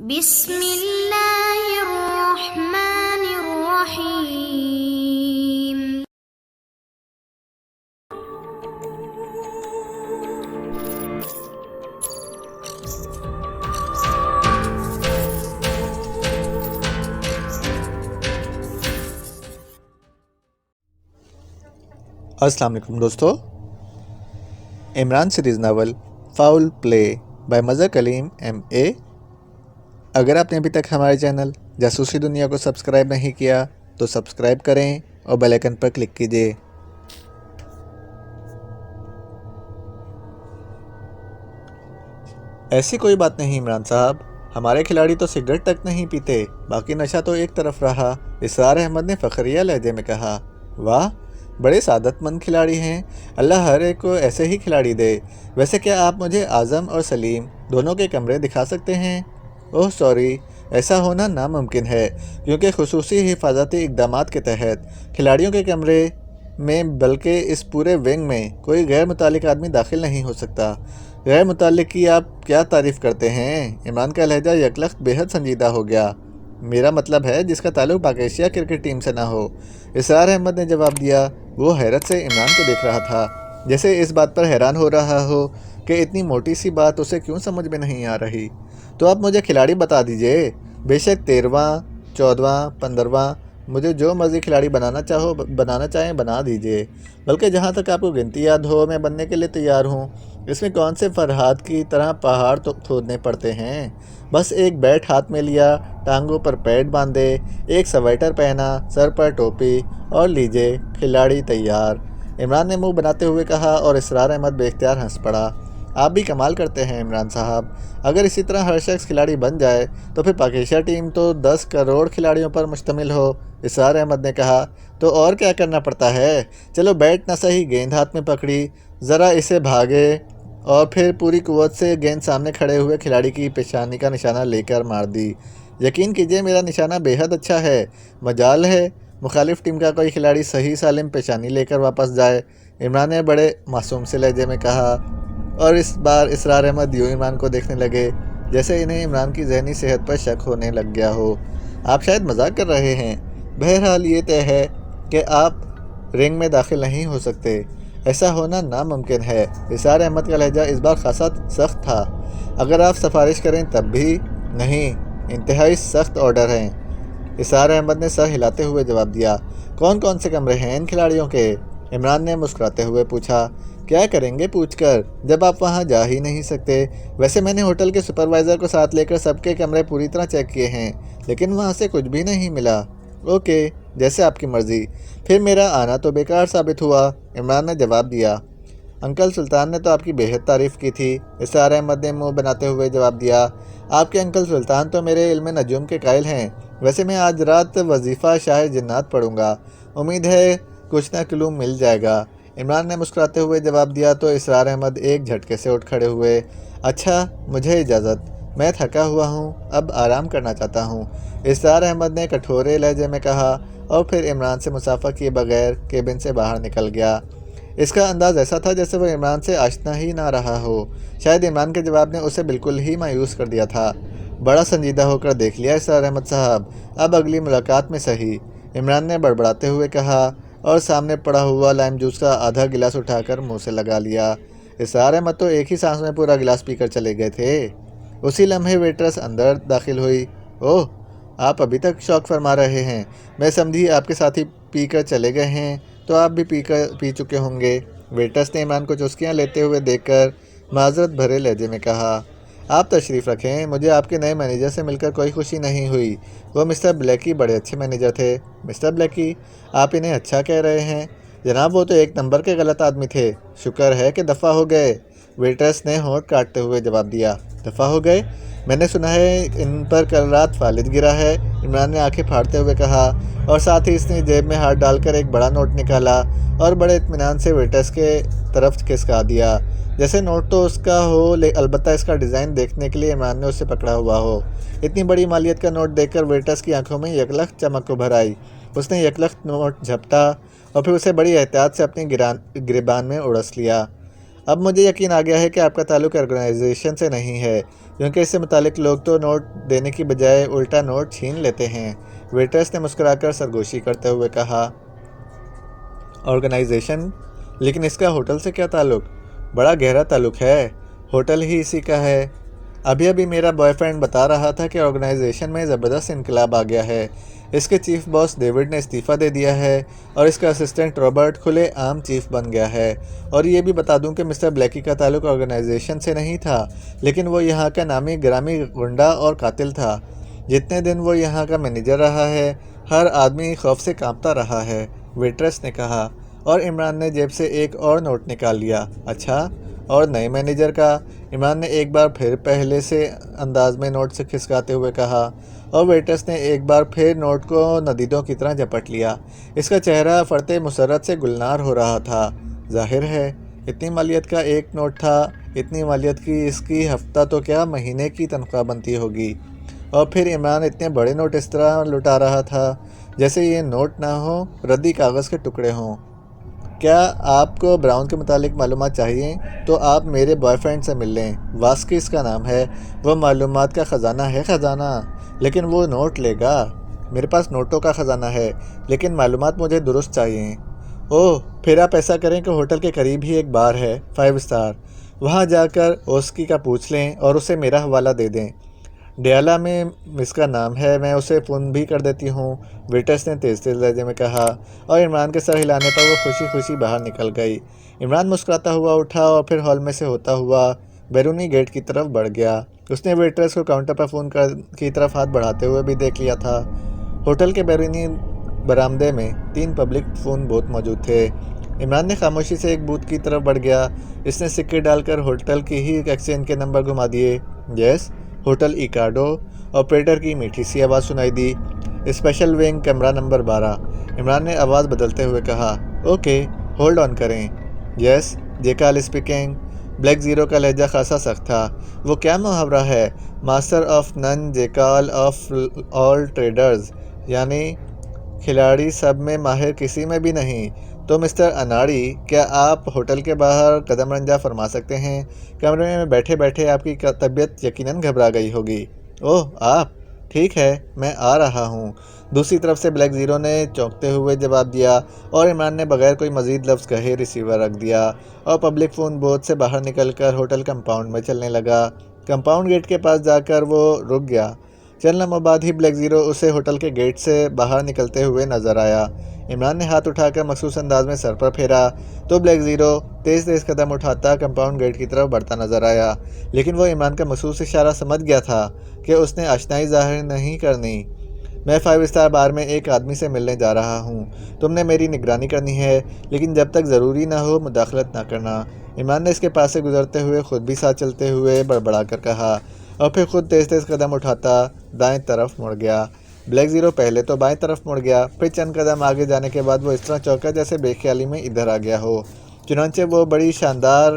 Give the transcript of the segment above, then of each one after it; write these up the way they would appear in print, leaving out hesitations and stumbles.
بسم اللہ الرحمن الرحیم۔ السلام علیکم دوستو، Imran series novel foul play by Mazhar claim MA۔ اگر آپ نے ابھی تک ہمارے چینل جاسوسی دنیا کو سبسکرائب نہیں کیا تو سبسکرائب کریں اور بیل آئیکن پر کلک کیجیے۔ ایسی کوئی بات نہیں عمران صاحب، ہمارے کھلاڑی تو سگریٹ تک نہیں پیتے، باقی نشہ تو ایک طرف رہا، اسرار احمد نے فخریہ لہجے میں کہا۔ واہ، بڑے سعادت مند کھلاڑی ہیں، اللہ ہر ایک کو ایسے ہی کھلاڑی دے۔ ویسے کیا آپ مجھے اعظم اور سلیم دونوں کے کمرے دکھا سکتے ہیں؟ اوہ سوری، ایسا ہونا ناممکن ہے کیونکہ خصوصی حفاظتی اقدامات کے تحت کھلاڑیوں کے کمرے میں بلکہ اس پورے ونگ میں کوئی غیر متعلق آدمی داخل نہیں ہو سکتا۔ غیر متعلق کی آپ کیا تعریف کرتے ہیں؟ عمران کا لہجہ یکلخت بے حد سنجیدہ ہو گیا۔ میرا مطلب ہے جس کا تعلق پاک ایشیا کرکٹ ٹیم سے نہ ہو، اسرار احمد نے جواب دیا۔ وہ حیرت سے عمران کو دیکھ رہا تھا، جیسے اس بات پر حیران ہو رہا ہو کہ اتنی موٹی سی بات اسے کیوں سمجھ میں نہیں آ رہی۔ تو آپ مجھے کھلاڑی بتا دیجئے، بے شک 13واں، 14واں، 15واں، مجھے جو مرضی کھلاڑی بنانا چاہیں بنا دیجئے، بلکہ جہاں تک آپ کو گنتی یاد ہو میں بننے کے لیے تیار ہوں۔ اس میں کون سے فرہاد کی طرح پہاڑ تو کھودنے پڑتے ہیں، بس ایک بیٹ ہاتھ میں لیا، ٹانگوں پر پیڈ باندھے، ایک سویٹر پہنا، سر پر ٹوپی اور لیجئے کھلاڑی تیار۔ عمران نے منہ بناتے ہوئے کہا اور اسرار احمد بے اختیار ہنس پڑا۔ آپ بھی کمال کرتے ہیں عمران صاحب، اگر اسی طرح ہر شخص کھلاڑی بن جائے تو پھر پاک ایشیا ٹیم تو 10 کروڑ کھلاڑیوں پر مشتمل ہو۔ اسرار احمد نے کہا۔ تو اور کیا کرنا پڑتا ہے؟ چلو بیٹ نہ صحیح، گیند ہاتھ میں پکڑی، ذرا اسے بھاگے اور پھر پوری قوت سے گیند سامنے کھڑے ہوئے کھلاڑی کی پیشانی کا نشانہ لے کر مار دی۔ یقین کیجئے میرا نشانہ بے حد اچھا ہے، مجال ہے مخالف ٹیم کا کوئی کھلاڑی صحیح سالم پیشانی لے کر واپس جائے۔ عمران نے بڑے معصوم سے لہجے میں کہا، اور اس بار اسرار احمد یوں عمران کو دیکھنے لگے جیسے انہیں عمران کی ذہنی صحت پر شک ہونے لگ گیا ہو۔ آپ شاید مذاق کر رہے ہیں، بہرحال یہ طے ہے کہ آپ رنگ میں داخل نہیں ہو سکتے، ایسا ہونا ناممکن ہے۔ اسرار احمد کا لہجہ اس بار خاصا سخت تھا۔ اگر آپ سفارش کریں تب بھی نہیں، انتہائی سخت آرڈر ہیں۔ اسرار احمد نے سر ہلاتے ہوئے جواب دیا۔ کون کون سے کمرے ہیں ان کھلاڑیوں کے؟ عمران نے مسکراتے ہوئے پوچھا۔ کیا کریں گے پوچھ کر جب آپ وہاں جا ہی نہیں سکتے؟ ویسے میں نے ہوٹل کے سپروائزر کو ساتھ لے کر سب کے کمرے پوری طرح چیک کیے ہیں، لیکن وہاں سے کچھ بھی نہیں ملا۔ اوکے، جیسے آپ کی مرضی، پھر میرا آنا تو بیکار ثابت ہوا، عمران نے جواب دیا۔ انکل سلطان نے تو آپ کی بے حد تعریف کی تھی، اسرار احمد نے منہ بناتے ہوئے جواب دیا۔ آپ کے انکل سلطان تو میرے علم نجوم کے قائل ہیں۔ ویسے میں آج رات وظیفہ شاہ جنات پڑھوں گا، امید ہے کچھ نہ کلو مل جائے گا، عمران نے مسکراتے ہوئے جواب دیا۔ تو اسرار احمد ایک جھٹکے سے اٹھ کھڑے ہوئے۔ اچھا، مجھے اجازت، میں تھکا ہوا ہوں، اب آرام کرنا چاہتا ہوں، اسرار احمد نے کٹھورے لہجے میں کہا اور پھر عمران سے مصافحہ کیے بغیر کیبن سے باہر نکل گیا۔ اس کا انداز ایسا تھا جیسے وہ عمران سے آشنا ہی نہ رہا ہو، شاید عمران کے جواب نے اسے بالکل ہی مایوس کر دیا تھا۔ بڑا سنجیدہ ہو کر دیکھ لیا اسرار احمد صاحب، اب اگلی ملاقات میں صحیح، عمران نے بڑبڑاتے ہوئے کہا اور سامنے پڑا ہوا لائم جوس کا آدھا گلاس اٹھا کر منہ سے لگا لیا۔ اسرار احمد تو ایک ہی سانس میں پورا گلاس پی کر چلے گئے تھے۔ اسی لمحے ویٹرس اندر داخل ہوئی۔ اوہ، آپ ابھی تک شوق فرما رہے ہیں، میں سمجھی آپ کے ساتھی پی کر چلے گئے ہیں تو آپ بھی پی چکے ہوں گے، ویٹرس نے عمران کو چسکیاں لیتے ہوئے دیکھ کر معذرت بھرے لہجے میں کہا۔ آپ تشریف رکھیں، مجھے آپ کے نئے مینیجر سے مل کر کوئی خوشی نہیں ہوئی، وہ مسٹر بلیکی بڑے اچھے مینیجر تھے۔ مسٹر بلیکی؟ آپ انہیں اچھا کہہ رہے ہیں؟ جناب وہ تو ایک نمبر کے غلط آدمی تھے، شکر ہے کہ دفع ہو گئے، ویٹرس نے ہونٹ کاٹتے ہوئے جواب دیا۔ دفع ہو گئے؟ میں نے سنا ہے ان پر کل رات فالج گرا ہے، عمران نے آنکھیں پھاڑتے ہوئے کہا اور ساتھ ہی اس نے جیب میں ہاتھ ڈال کر ایک بڑا نوٹ نکالا اور بڑے اطمینان سے ویٹرس کے طرف کھسکا دیا، جیسے نوٹ تو اس کا ہو البتہ اس کا ڈیزائن دیکھنے کے لیے عمران نے اسے پکڑا ہوا ہو۔ اتنی بڑی مالیت کا نوٹ دیکھ کر ویٹرس کی آنکھوں میں یکلخت چمک ابھر آئی، اس نے یکلخت نوٹ جھپٹا اور پھر اسے بڑی احتیاط سے اپنی گریبان میں اڑس لیا۔ اب مجھے یقین آ گیا ہے کہ آپ کا تعلق آرگنائزیشن سے نہیں ہے، کیونکہ اس سے متعلق لوگ تو نوٹ دینے کی بجائے الٹا نوٹ چھین لیتے ہیں۔ ویٹرس نے مسکرا کر سرگوشی کرتے ہوئے کہا، آرگنائزیشن؟ لیکن اس کا ہوٹل سے کیا تعلق؟ بڑا گہرا تعلق ہے، ہوٹل ہی اسی کا ہے۔ ابھی میرا بوائے فرینڈ بتا رہا تھا کہ آرگنائزیشن میں زبردست انقلاب آ گیا ہے۔ اس کے چیف باس ڈیوڈ نے استعفیٰ دے دیا ہے اور اس کا اسسٹنٹ رابرٹ کھلے عام چیف بن گیا ہے۔ اور یہ بھی بتا دوں کہ مسٹر بلیکی کا تعلق آرگنائزیشن سے نہیں تھا، لیکن وہ یہاں کا نامی گرامی گنڈا اور قاتل تھا۔ جتنے دن وہ یہاں کا مینیجر رہا ہے، ہر آدمی خوف سے کانپتا رہا ہے، ویٹرس نے کہا، اور عمران نے جیب سے ایک اور نوٹ نکال لیا۔ اچھا، اور نئے مینیجر کا؟ عمران نے ایک بار پھر پہلے سے انداز میں نوٹ سے کھسکاتے ہوئے کہا، اور ویٹرس نے ایک بار پھر نوٹ کو ندیدوں کی طرح جپٹ لیا۔ اس کا چہرہ فرط مسرت سے گلنار ہو رہا تھا۔ ظاہر ہے، اتنی مالیت کا ایک نوٹ تھا، اتنی مالیت کی اس کی ہفتہ تو کیا مہینے کی تنخواہ بنتی ہوگی۔ اور پھر عمران اتنے بڑے نوٹ اس طرح لٹا رہا تھا جیسے یہ نوٹ نہ ہوں، ردی کاغذ کے ٹکڑے ہوں۔ کیا آپ کو براؤن کے متعلق معلومات چاہیے تو آپ میرے بوائے فرینڈ سے مل لیں، واسکس کا نام ہے، وہ معلومات کا خزانہ ہے، خزانہ۔ لیکن وہ نوٹ لے گا؟ میرے پاس نوٹوں کا خزانہ ہے، لیکن معلومات مجھے درست چاہیے۔ اوہ، پھر آپ ایسا کریں کہ ہوٹل کے قریب ہی ایک بار ہے، 5 اسٹار، وہاں جا کر اوسکی کا پوچھ لیں اور اسے میرا حوالہ دے دیں۔ ڈیالا میں اس کا نام ہے، میں اسے فون بھی کر دیتی ہوں، ویٹرس نے تیز لہجے میں کہا، اور عمران کے سر ہلانے پر وہ خوشی خوشی باہر نکل گئی۔ عمران مسکراتا ہوا اٹھا اور پھر ہال میں سے ہوتا ہوا بیرونی گیٹ کی طرف بڑھ گیا۔ اس نے ویٹرس کو کاؤنٹر پر فون کی طرف ہاتھ بڑھاتے ہوئے بھی دیکھ لیا تھا۔ ہوٹل کے بیرونی برآمدے میں 3 پبلک فون بوتھ موجود تھے۔ عمران نے خاموشی سے ایک بوتھ کی طرف بڑھ گیا۔ اس نے سکے ڈال کر ہوٹل کی ہی ایکسچینج کے نمبر گھما دیے۔ یس، ہوٹل ایکارڈو، آپریٹر کی میٹھی سی آواز سنائی دی۔ اسپیشل ونگ، کمرہ نمبر 12۔ عمران نے آواز بدلتے ہوئے کہا، اوکے، ہولڈ آن کریں۔ Yes, jackal speaking. Black zero کا لہجہ خاصا سخت تھا۔ وہ کیا محاورہ ہے، master of none jackal of all traders, یعنی کھلاڑی سب میں ماہر کسی میں بھی نہیں۔ تو مسٹر اناڑی، کیا آپ ہوٹل کے باہر قدم رنجہ فرما سکتے ہیں؟ کمرے میں بیٹھے بیٹھے آپ کی طبیعت یقیناً گھبرا گئی ہوگی۔ اوہ، آپ؟ ٹھیک ہے، میں آ رہا ہوں، دوسری طرف سے بلیک زیرو نے چونکتے ہوئے جواب دیا، اور عمران نے بغیر کوئی مزید لفظ کہے ریسیور رکھ دیا اور پبلک فون بوتھ سے باہر نکل کر ہوٹل کمپاؤنڈ میں چلنے لگا۔ کمپاؤنڈ گیٹ کے پاس جا کر وہ رک گیا۔ چند لمحوں بعد ہی بلیک زیرو اسے ہوٹل کے گیٹ سے باہر نکلتے ہوئے نظر آیا۔ عمران نے ہاتھ اٹھا کر مخصوص انداز میں سر پر پھیرا تو بلیک زیرو تیز قدم اٹھاتا کمپاؤنڈ گیٹ کی طرف بڑھتا نظر آیا، لیکن وہ عمران کا مخصوص اشارہ سمجھ گیا تھا کہ اس نے آشنائی ظاہر نہیں کرنی۔ میں 5 اسٹار بار میں ایک آدمی سے ملنے جا رہا ہوں، تم نے میری نگرانی کرنی ہے، لیکن جب تک ضروری نہ ہو مداخلت نہ کرنا۔ عمران نے اس کے پاس سے گزرتے ہوئے خود بھی ساتھ چلتے ہوئے بڑبڑا کر کہا، اور پھر خود تیز قدم اٹھاتا دائیں طرف مڑ گیا۔ بلیک زیرو پہلے تو بائیں طرف مڑ گیا، پھر چند قدم آگے جانے کے بعد وہ اس طرح چونکا جیسے بے خیالی میں ادھر آ گیا ہو۔ چنانچہ وہ بڑی شاندار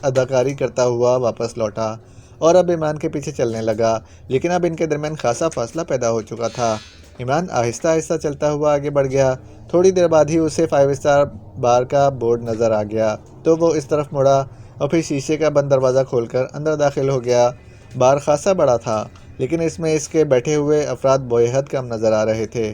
اداکاری کرتا ہوا واپس لوٹا اور اب عمران کے پیچھے چلنے لگا، لیکن اب ان کے درمیان خاصا فاصلہ پیدا ہو چکا تھا۔ عمران آہستہ آہستہ چلتا ہوا آگے بڑھ گیا۔ تھوڑی دیر بعد ہی اسے 5 اسٹار بار کا بورڈ نظر آ گیا تو وہ اس طرف مڑا اور پھر شیشے کا بند دروازہ کھول کر اندر داخل ہو گیا۔ بار خاصا بڑا تھا، لیکن اس میں اس کے بیٹھے ہوئے افراد بے حد کم نظر آ رہے تھے۔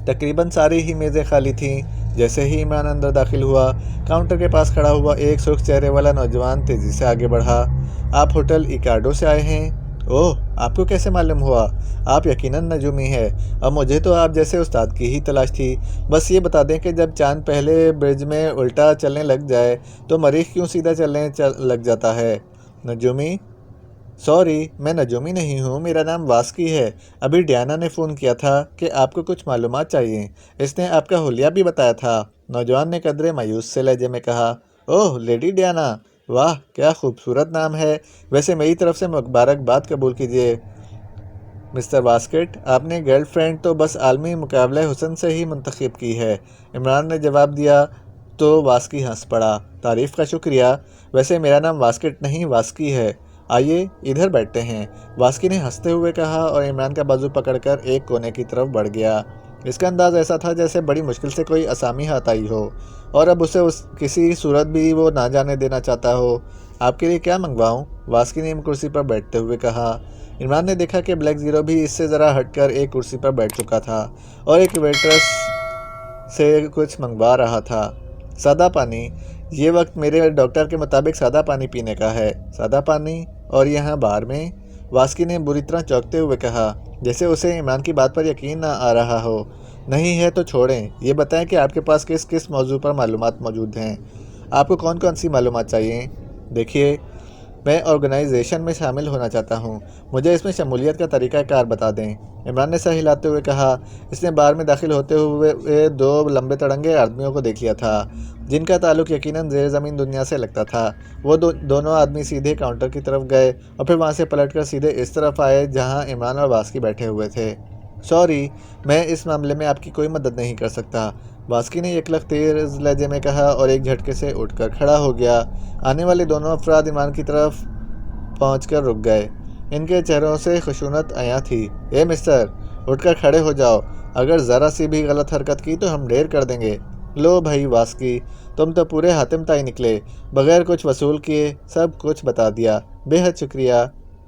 تقریباً ساری ہی میزیں خالی تھیں۔ جیسے ہی عمران اندر داخل ہوا، کاؤنٹر کے پاس کھڑا ہوا ایک سرخ چہرے والا نوجوان تیزی سے آگے بڑھا۔ آپ ہوٹل ایکارڈو سے آئے ہیں؟ اوہ، آپ کو کیسے معلوم ہوا؟ آپ یقیناً نجومی ہے، اور مجھے تو آپ جیسے استاد کی ہی تلاش تھی۔ بس یہ بتا دیں کہ جب چاند پہلے برج میں الٹا چلنے لگ جائے تو مریخ کیوں سیدھا چلنے لگ جاتا ہے؟ نجومی؟ سوری، میں نجومی نہیں ہوں، میرا نام واسکی ہے۔ ابھی ڈیانا نے فون کیا تھا کہ آپ کو کچھ معلومات چاہیے، اس نے آپ کا حلیہ بھی بتایا تھا، نوجوان نے قدرے مایوس سے لہجے میں کہا۔ اوہ، لیڈی ڈیانا، واہ کیا خوبصورت نام ہے، ویسے میری طرف سے مبارکباد قبول کیجیے مسٹر واسکٹ، آپ نے گرل فرینڈ تو بس عالمی مقابلہ حسن سے ہی منتخب کی ہے، عمران نے جواب دیا تو واسکی ہنس پڑا۔ تعریف کا شکریہ، ویسے میرا نام واسکٹ نہیں واسکی ہے، آئیے ادھر بیٹھتے ہیں، واسکی نے ہنستے ہوئے کہا اور عمران کا بازو پکڑ کر ایک کونے کی طرف بڑھ گیا۔ اس کا انداز ایسا تھا جیسے بڑی مشکل سے کوئی اسامی ہاتھ آئی ہو اور اب اسے کسی صورت بھی وہ نہ جانے دینا چاہتا ہو۔ آپ کے لیے کیا منگواؤں؟ واسکی نے کرسی پر بیٹھتے ہوئے کہا۔ عمران نے دیکھا کہ بلیک زیرو بھی اس سے ذرا ہٹ کر ایک کرسی پر بیٹھ چکا تھا اور ایک ویٹرس سے کچھ منگوا رہا تھا۔ سادہ پانی؟ یہ وقت میرے ڈاکٹر کے مطابق سادہ پانی پینے کا ہے۔ سادہ پانی؟ اور یہاں بار میں؟ واسکی نے بری طرح چونکتے ہوئے کہا، جیسے اسے عمران کی بات پر یقین نہ آ رہا ہو۔ نہیں ہے تو چھوڑیں، یہ بتائیں کہ آپ کے پاس کس کس موضوع پر معلومات موجود ہیں؟ آپ کو کون کون سی معلومات چاہیے؟ دیکھیے، میں آرگنائزیشن میں شامل ہونا چاہتا ہوں، مجھے اس میں شمولیت کا طریقہ کار بتا دیں۔ عمران نے سر ہلاتے ہوئے کہا۔ اس نے بار میں داخل ہوتے ہوئے دو لمبے تڑنگے آدمیوں کو دیکھ لیا تھا، جن کا تعلق یقیناً زیر زمین دنیا سے لگتا تھا۔ وہ دونوں آدمی سیدھے کاؤنٹر کی طرف گئے اور پھر وہاں سے پلٹ کر سیدھے اس طرف آئے جہاں عمران اور واسکی بیٹھے ہوئے تھے۔ سوری، میں اس معاملے میں آپ کی کوئی مدد نہیں کر سکتا، واسکی نے یک لخت تیز لہجے میں کہا اور ایک جھٹکے سے اٹھ کر کھڑا ہو گیا۔ آنے والے دونوں افراد عمران کی طرف پہنچ کر رک گئے۔ ان کے چہروں سے خشونت عیاں تھی۔ اے مسٹر، اٹھ کر کھڑے ہو جاؤ، اگر ذرا سی بھی غلط حرکت کی تو ہم ڈھیر کر دیں گے۔ لو بھائی واسکی، تم تو پورے حاتم تائی نکلے، بغیر کچھ وصول کیے سب کچھ بتا دیا، بے حد شکریہ۔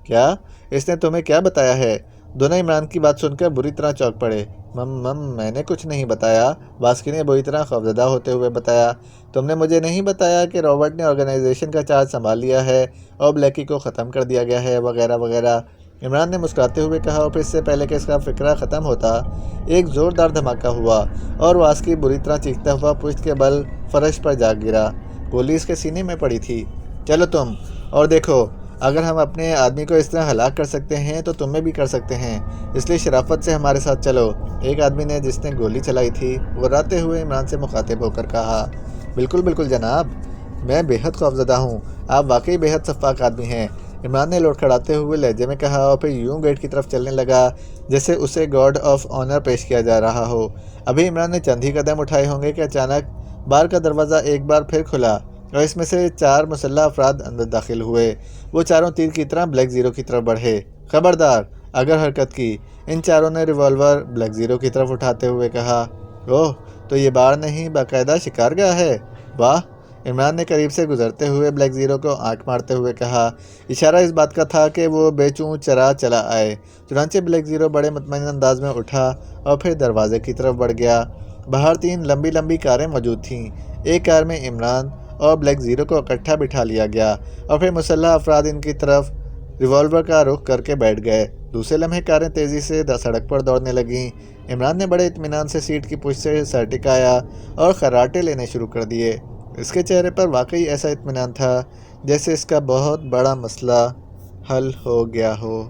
کیا؟ اس نے تمہیں کیا بتایا ہے؟ دونوں عمران کی بات سن کر بری طرح چونک پڑے۔ میں نے کچھ نہیں بتایا، واسکی نے بری طرح خوفزدہ ہوتے ہوئے بتایا۔ تم نے مجھے نہیں بتایا کہ رابرٹ نے آرگنائزیشن کا چارج سنبھال لیا ہے اور بلیکی کو ختم کر دیا گیا ہے، وغیرہ وغیرہ، عمران نے مسکراتے ہوئے کہا، اور پھر اس سے پہلے کہ اس کا فقرہ ختم ہوتا ایک زوردار دھماکہ ہوا اور واسکی بری طرح چیختا ہوا پشت کے بل فرش پر جا گرا۔ گولی اس کے سینے میں پڑی تھی۔ چلو تم اور دیکھو، اگر ہم اپنے آدمی کو اس طرح ہلاک کر سکتے ہیں تو تمہیں بھی کر سکتے ہیں، اس لیے شرافت سے ہمارے ساتھ چلو۔ ایک آدمی نے، جس نے گولی چلائی تھی، غراتے ہوئے عمران سے مخاطب ہو کر کہا۔ بالکل بالکل جناب، میں بے حد خوفزدہ ہوں، آپ واقعی بے حد سفاک آدمی ہیں، عمران نے لڑکھڑاتے ہوئے لہجے میں کہا اور پھر یوں گیٹ کی طرف چلنے لگا جیسے اسے گارڈ آف آنر پیش کیا جا رہا ہو۔ ابھی عمران نے چند ہی قدم اٹھائے ہوں گے کہ اچانک بار کا دروازہ ایک بار پھر کھلا اور اس میں سے 4 مسلح افراد اندر داخل ہوئے۔ وہ چاروں تیر کی طرح بلیک زیرو کی طرف بڑھے۔ خبردار اگر حرکت کی، ان چاروں نے ریوالور بلیک زیرو کی طرف اٹھاتے ہوئے کہا۔ اوہ، تو یہ بار نہیں باقاعدہ شکارگاہ ہے، واہ، عمران نے قریب سے گزرتے ہوئے بلیک زیرو کو آنکھ مارتے ہوئے کہا۔ اشارہ اس بات کا تھا کہ وہ بے چوں چرا چلا آئے۔ چنانچہ بلیک زیرو بڑے مطمئن انداز میں اٹھا اور پھر دروازے کی طرف بڑھ گیا۔ باہر 3 لمبی لمبی کاریں موجود تھیں۔ ایک کار میں عمران اور بلیک زیرو کو اکٹھا بٹھا لیا گیا اور پھر مسلح افراد ان کی طرف ریوالور کا رخ کر کے بیٹھ گئے۔ دوسرے لمحے کاریں تیزی سے سڑک پر دوڑنے لگیں۔ عمران نے بڑے اطمینان سے سیٹ کی پشت سے سر ٹکایا اور خراٹے لینے شروع کر دیے۔ اس کے چہرے پر واقعی ایسا اطمینان تھا جیسے اس کا بہت بڑا مسئلہ حل ہو گیا ہو۔